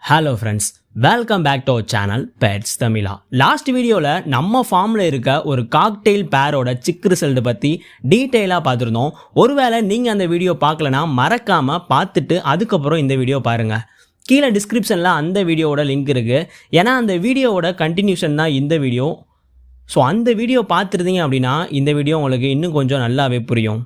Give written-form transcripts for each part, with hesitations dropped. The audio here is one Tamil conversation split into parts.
Hello friends, welcome back to our channel PETZZZ TAMIZHA. Last video la நம்ம ஃபார்ம்ல இருக்க ஒரு காக்டெயில் பேரோட சிக் ரிசல்ட் பத்தி டீடைலா பார்த்திருந்தோம். ஒருவேளை நீங்க அந்த வீடியோ பார்க்கலனா மறக்காம பார்த்துட்டு அதுக்கப்புறம் இந்த வீடியோ பாருங்க. கீழே டிஸ்கிரிப்ஷன்ல அந்த வீடியோவோட லிங்க் இருக்கு. ஏன்னா அந்த வீடியோவோட கண்டினியூஷன் தான் இந்த வீடியோ. ஸோ அந்த வீடியோ பார்த்துருந்தீங்க அப்படின்னா இந்த வீடியோ உங்களுக்கு இன்னும் கொஞ்சம் நல்லாவே புரியும்.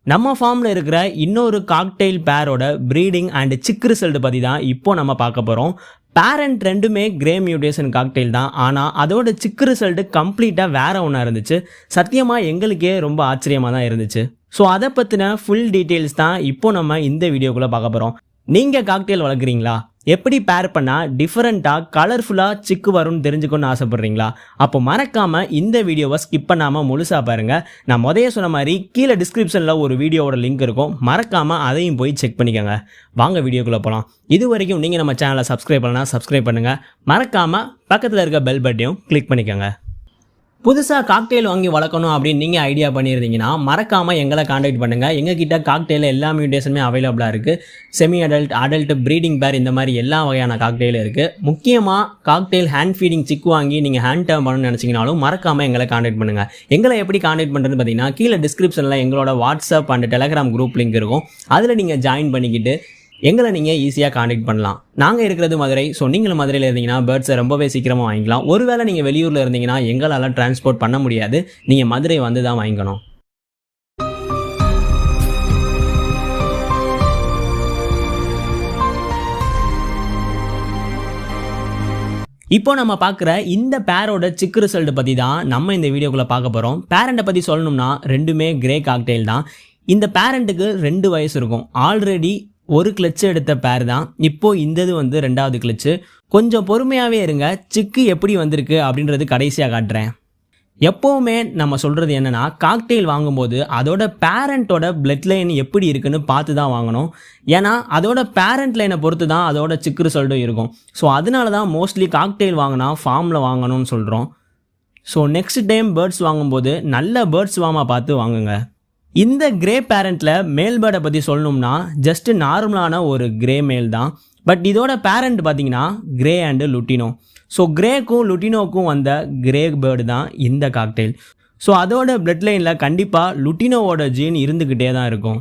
நம்ம ஃபார்மில் இருக்கிற இன்னொரு காக்டெயில் பேரோட ப்ரீடிங் அண்ட் சிக் ரிசல்ட் பற்றி தான் இப்போ நம்ம பார்க்க போகிறோம். பேரண்ட் ரெண்டுமே கிரே மியூட்டேஷன் காக்டெயில் தான், ஆனால் அதோட சிக் ரிசல்ட் கம்ப்ளீட்டாக வேறு ஒன்றா இருந்துச்சு. சத்தியமாக எங்களுக்கே ரொம்ப ஆச்சரியமாக தான் இருந்துச்சு. ஸோ அதை பற்றின ஃபுல் டீட்டெயில்ஸ் தான் இப்போ நம்ம இந்த வீடியோக்குள்ளே பார்க்க போகிறோம். நீங்கள் காக்டெயில் வளர்க்குறீங்களா? எப்படி பேர் பண்ணால் டிஃப்ரெண்ட்டாக கலர்ஃபுல்லாக சிக்கு வரும்னு தெரிஞ்சுக்கணும்னு ஆசைப்பட்றீங்களா? அப்போ மறக்காமல் இந்த வீடியோவை ஸ்கிப் பண்ணாமல் முழுசாக பாருங்கள். நான் முதல்ல சொன்ன மாதிரி கீழே டிஸ்கிரிப்ஷனில் ஒரு வீடியோவோட லிங்க் இருக்கும், மறக்காமல் அதையும் போய் செக் பண்ணிக்கோங்க. வாங்க வீடியோக்குள்ளே போகலாம். இது வரைக்கும் நீங்கள் நம்ம சேனலை சப்ஸ்கிரைப் பண்ணலாம், சப்ஸ்கிரைப் பண்ணுங்கள். மறக்காமல் பக்கத்தில் இருக்க பெல் பட்டனையும் கிளிக் பண்ணிக்கோங்க. புதுசாக காக்டெயில் வாங்கி வளர்க்கணும் அப்படின்னு நீங்கள் ஐடியா பண்ணியிருந்தீங்கன்னா மறக்காமல் எங்களை காண்டாக்ட் பண்ணுங்கள். எங்ககிட்ட காக்டெயில் எல்லா மியூட்டேஷனுமே அவைலபிளாக இருக்குது. செமி அடல்ட் ப்ரீடிங் பேர் இந்த மாதிரி எல்லா வகையான காக்டெயில் இருக்குது. முக்கியமாக காக்டெயில் ஹேண்ட் ஃபீடிங் சிக் வாங்கி நீங்கள் ஹேண்ட் டேர்ம் பண்ணணும்னு நினச்சிங்கனாலும் மறக்காமல் எங்களை காண்டாக்ட் பண்ணுங்கள். எங்களை எப்படி காண்டாக்ட் பண்ணுறதுன்னு பார்த்தீங்கன்னா கீழே டிஸ்கிரிப்ஷனில் எங்களோட WhatsApp and Telegram group link இருக்கும். அதில் நீங்கள் ஜாயின் பண்ணிக்கிட்டு எங்களை நீங்கள் ஈஸியாக காண்டாக்ட் பண்ணலாம். நாங்கள் இருக்கிறது மதுரை. ஸோ நீங்களும் மதுரையில் இருந்தீங்கன்னா பேர்ட்ஸை ரொம்பவே சீக்கிரமாக வாங்கிக்கலாம். ஒருவேளை நீங்கள் வெளியூரில் இருந்தீங்கன்னா எங்களால் டிரான்ஸ்போர்ட் பண்ண முடியாது, நீங்கள் மதுரை வந்து தான் வாங்கிக்கணும். இப்போ நம்ம பார்க்குற இந்த பேரோட சிக் ரிசல்ட் பற்றி தான் நம்ம இந்த வீடியோக்குள்ளே பார்க்க போகிறோம். பேரண்ட்டை பற்றி சொல்லணும்னா ரெண்டுமே கிரே காக்டெயில் தான். இந்த பேரண்ட்டுக்கு 2 வயசு இருக்கும். ஆல்ரெடி ஒரு கிளச்சு எடுத்த பேர் தான். இப்போது இந்தது வந்து 2வது கிளச்சு. கொஞ்சம் பொறுமையாகவே இருங்க, சிக்கு எப்படி வந்திருக்கு அப்படின்றது கடைசியாக காட்டுறேன். எப்போவுமே நம்ம சொல்கிறது என்னென்னா காக்டெயில் வாங்கும்போது அதோட பேரண்ட்டோட பிளட் லைன் எப்படி இருக்குன்னு பார்த்து தான் வாங்கணும். ஏன்னா அதோட பேரண்ட் லைனை பொறுத்து தான் அதோட சிக்கு ரிசல்ட்டும் இருக்கும். ஸோ அதனால தான் மோஸ்ட்லி காக்டெயில் வாங்கினா ஃபார்மில் வாங்கணும்னு சொல்கிறோம். ஸோ நெக்ஸ்ட் டைம் பேர்ட்ஸ் வாங்கும்போது நல்ல பேர்ட்ஸ் ஃபார்மாக பார்த்து வாங்குங்க. இந்த கிரே பேரண்ட்டில் மேல் பேர்டை பற்றி சொல்லணும்னா ஜஸ்ட் நார்மலான ஒரு கிரே மேல் தான். பட் இதோட பேரண்ட் பார்த்தீங்கன்னா கிரே அண்டு லுட்டினோ. ஸோ கிரேக்கும் லுட்டினோக்கும் வந்த கிரே பேர்டு தான் இந்த காக்டெயில். ஸோ அதோட பிளட் லைனில் கண்டிப்பாக லுட்டினோவோட ஜீன் இருந்துக்கிட்டே தான் இருக்கும்.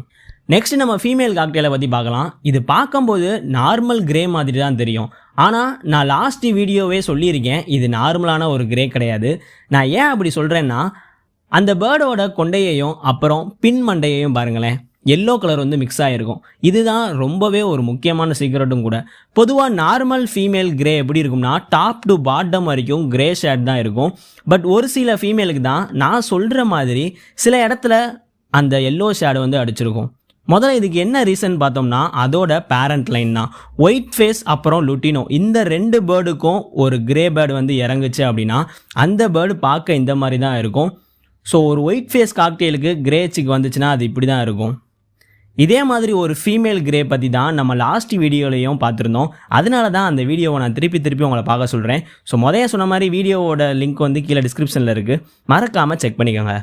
நெக்ஸ்ட் நம்ம ஃபீமேல் காக்டெயிலை பற்றி பார்க்கலாம். இது பார்க்கும்போது நார்மல் கிரே மாதிரி தான் தெரியும். ஆனால் நான் லாஸ்ட் வீடியோவே சொல்லியிருக்கேன், இது நார்மலான ஒரு கிரே கிடையாது. நான் ஏன் அப்படி சொல்கிறேன்னா அந்த பேர்டோட கொண்டையையும் அப்புறம் பின் மண்டையையும் பாருங்களேன், எல்லோ கலர் வந்து மிக்ஸ் ஆகிருக்கும். இதுதான் ரொம்பவே ஒரு முக்கியமான சீக்ரெட்டும் கூட. பொதுவாக நார்மல் ஃபீமேல் கிரே எப்படி இருக்கும்னா டாப் டு பாட்டம் வரைக்கும் கிரே ஷேட் தான் இருக்கும். பட் ஒரு சில ஃபீமேலுக்கு தான் நான் சொல்கிற மாதிரி சில இடத்துல அந்த எல்லோ ஷேடு வந்து அடிச்சிருக்கும். முதல்ல இதுக்கு என்ன ரீசன் பார்த்தோம்னா அதோட பேரண்ட் லைன் தான். ஒயிட் ஃபேஸ் அப்புறம் லுட்டினோ இந்த 2 பேர்டுக்கும் ஒரு கிரே பேர்டு வந்து இறங்குச்சு அப்படின்னா அந்த பேர்டு பார்க்க இந்த மாதிரி தான் இருக்கும். ஸோ ஒரு ஒயிட் ஃபேஸ் காக்டெயிலுக்கு கிரே சிக் வந்துச்சுன்னா அது இப்படி தான் இருக்கும். இதே மாதிரி ஒரு ஃபீமேல் கிரே பற்றி தான் நம்ம லாஸ்ட் வீடியோலையும் பார்த்துருந்தோம். அதனால தான் அந்த வீடியோவை நான் திருப்பி உங்களை பார்க்க சொல்கிறேன். ஸோ முதல்ல சொன்ன மாதிரி வீடியோவோட லிங்க் வந்து கீழே டிஸ்கிரிப்ஷனில் இருக்குது, மறக்காமல் செக் பண்ணிக்கோங்க.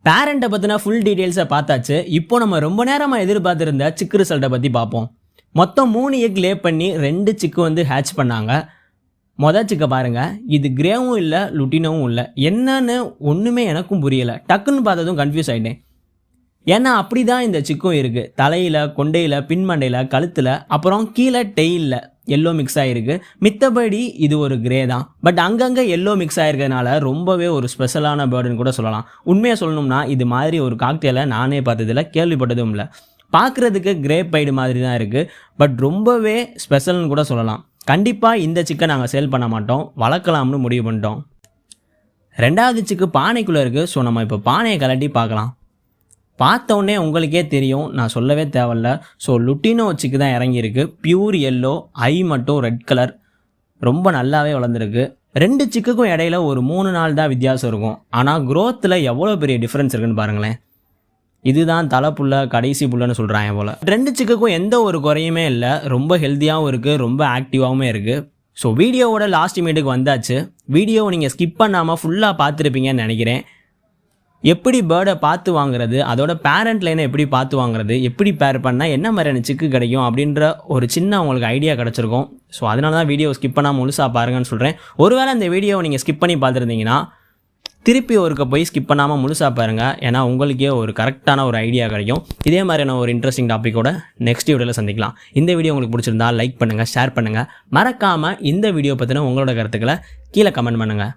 பேரண்ட்டை பற்றின ஃபுல் டீட்டெயில்ஸை பார்த்தாச்சு. இப்போ நம்ம ரொம்ப நேரமாக எதிர்பார்த்துருந்த சிக் ரிசல்ட்டை பற்றி பார்ப்போம். மொத்தம் 3 எக் லே பண்ணி 2 சிக்கு வந்து ஹேட்ச் பண்ணாங்க. மொதல் சிக்கை பாருங்கள், இது கிரேவும் இல்லை லுட்டினோவும் இல்லை. என்னன்னு ஒன்றுமே எனக்கும் புரியலை. டக்குன்னு பார்த்ததும் கன்ஃபியூஸ் ஆகிட்டேன். ஏன்னா அப்படி தான் இந்த சிக்கும் இருக்குது. தலையில், கொண்டையில், பின்மண்டையில், கழுத்தில், அப்புறம் கீழே டெயிலில் எல்லோ மிக்ஸ் ஆகிருக்கு. மித்தபடி இது ஒரு கிரே தான். பட் அங்கங்கே எல்லோ மிக்ஸ் ஆகிருக்கிறதுனால ரொம்பவே ஒரு ஸ்பெஷலான பேர்டுன்னு கூட சொல்லலாம். உண்மையாக சொல்லணும்னா இது மாதிரி ஒரு காக்டெயிலை நானே பார்த்ததில்ல, கேள்விப்பட்டதும் இல்லை. பார்க்குறதுக்கு கிரே பைடு மாதிரி தான் இருக்குது, பட் ரொம்பவே ஸ்பெஷல்னு கூட சொல்லலாம். கண்டிப்பாக இந்த சிக்கை நாங்கள் சேல் பண்ண மாட்டோம், வளர்க்கலாம்னு முடிவு பண்ணிட்டோம். 2வது சிக்கு பானைக்குள்ளே இருக்குது. ஸோ நம்ம இப்போ பானையை கலட்டி பார்க்கலாம். பார்த்தோன்னே உங்களுக்கே தெரியும், நான் சொல்லவே தேவையில்ல. ஸோ லுட்டினோ சிக்கு தான் இறங்கியிருக்கு. பியூர் எல்லோ, ஐ மட்டும் ரெட் கலர், ரொம்ப நல்லாவே வளர்ந்துருக்கு. 2 சிக்குக்கும் இடையில ஒரு 3 நாள் தான் வித்தியாசம் இருக்கும். ஆனால் க்ரோத்தில் எவ்வளோ பெரிய டிஃப்ரென்ஸ் இருக்குன்னு பாருங்களேன். இதுதான் தலை புள்ள கடைசி புள்ளன்னு சொல்கிறாங்க போல். 2 சிக்குக்கும் எந்த ஒரு குறையுமே இல்லை, ரொம்ப ஹெல்த்தியாகவும் இருக்குது, ரொம்ப ஆக்டிவாகவும் இருக்குது. ஸோ வீடியோவோட லாஸ்ட் மினிட்டுக்கு வந்தாச்சு. வீடியோவை நீங்கள் ஸ்கிப் பண்ணாமல் ஃபுல்லாக பார்த்துருப்பீங்கன்னு நினைக்கிறேன். எப்படி பேர்டை பார்த்து வாங்குறது, அதோட பேரண்ட் லைனை எப்படி பார்த்து வாங்குறது, எப்படி பேர் பண்ணால் என்ன மாதிரியான சிக்கு கிடைக்கும் அப்படின்ற ஒரு சின்ன உங்களுக்கு ஐடியா கிடச்சிருக்கும். ஸோ அதனால தான் வீடியோ ஸ்கிப் பண்ணாமல் முழுசாக பாருங்கன்னு சொல்கிறேன். ஒருவேளை இந்த வீடியோவை நீங்கள் ஸ்கிப் பண்ணி பார்த்துருந்தீங்கன்னா திருப்பி ஒருக்க போய் ஸ்கிப் பண்ணாமல் முழுசாக பாருங்கள். ஏன்னா உங்களுக்கே ஒரு கரெக்டான ஒரு ஐடியா கிடைக்கும். இதே மாதிரியான ஒரு இன்ட்ரெஸ்டிங் டாப்பிக்கோட நெக்ஸ்ட் வீடியோவில் சந்திக்கலாம். இந்த வீடியோ உங்களுக்கு பிடிச்சிருந்தா லைக் பண்ணுங்கள், ஷேர் பண்ணுங்கள். மறக்காமல் இந்த வீடியோ பற்றின உங்களோட கருத்துக்களை கீழே கமெண்ட் பண்ணுங்கள்.